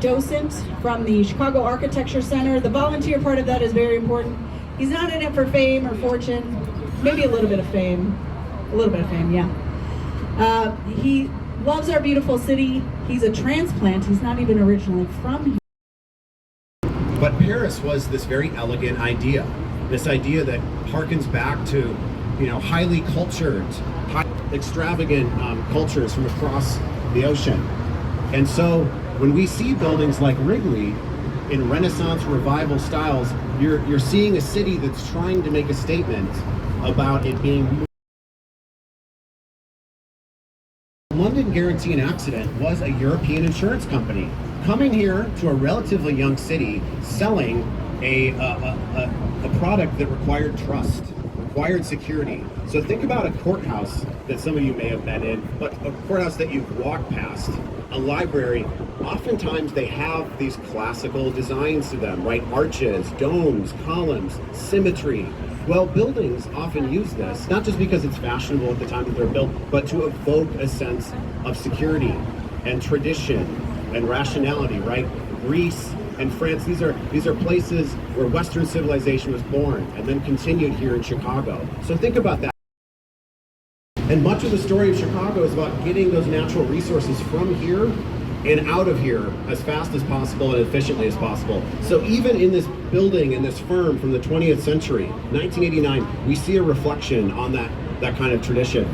Docent from the Chicago Architecture Center. The volunteer part of that is very important. He's not in it for fame or fortune, maybe a little bit of fame. A little bit of fame, yeah. He loves our beautiful city. He's a transplant. He's not even originally from here. But Paris was this very elegant idea. This idea that harkens back to, highly cultured, extravagant cultures from across the ocean. And so when we see buildings like Wrigley in Renaissance revival styles, you're seeing a city that's trying to make a statement about it being. London Guarantee and Accident was a European insurance company coming here to a relatively young city, selling a product that required trust, required security. So think about a courthouse that some of you may have been in, but a courthouse that you've walked past, a library. Oftentimes they have these classical designs to them, right? Arches, domes, columns, symmetry. Well, buildings often use this, not just because it's fashionable at the time that they're built, but to evoke a sense of security and tradition and rationality, right? Greece and France, these are places where Western civilization was born and then continued here in Chicago. So think about that. And much of the story of Chicago is about getting those natural resources from here and out of here as fast as possible and efficiently as possible. So even in this building, in this firm from the 20th century, 1989, we see a reflection on that kind of tradition.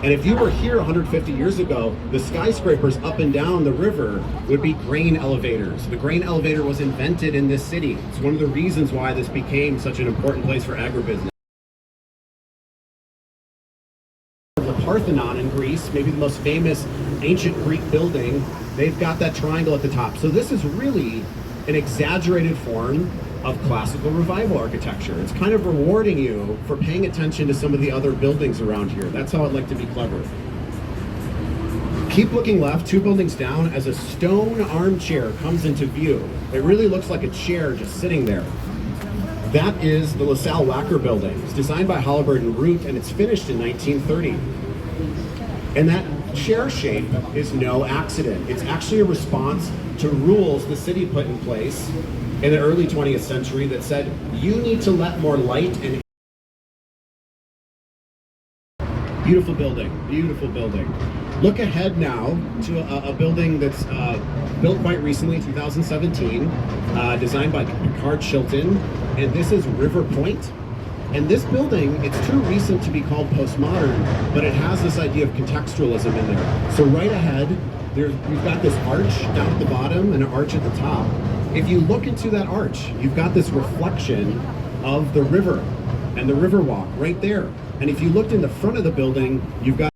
And if you were here 150 years ago, the skyscrapers up and down the river would be grain elevators. The grain elevator was invented in this city. It's one of the reasons why this became such an important place for agribusiness. The Parthenon in Greece, maybe the most famous ancient Greek building, they've got that triangle at the top. So this is really an exaggerated form of classical revival architecture. It's kind of rewarding you for paying attention to some of the other buildings around here. That's how I'd like to be clever. Keep looking left, 2 buildings down, as a stone armchair comes into view. It really looks like a chair just sitting there. That is the LaSalle Wacker building. It's designed by Halliburton Root, and it's finished in 1930. And that chair shape is no accident. It's actually a response to rules the city put in place in the early 20th century that said, you need to let more light and. Beautiful building, beautiful building. Look ahead now to a building that's built quite recently, 2017, designed by Picard Chilton, and this is River Point. And this building, it's too recent to be called postmodern, but it has this idea of contextualism in there. So right ahead, we've got this arch down at the bottom and an arch at the top. If you look into that arch, you've got this reflection of the river and the river walk right there. And if you looked in the front of the building, you've got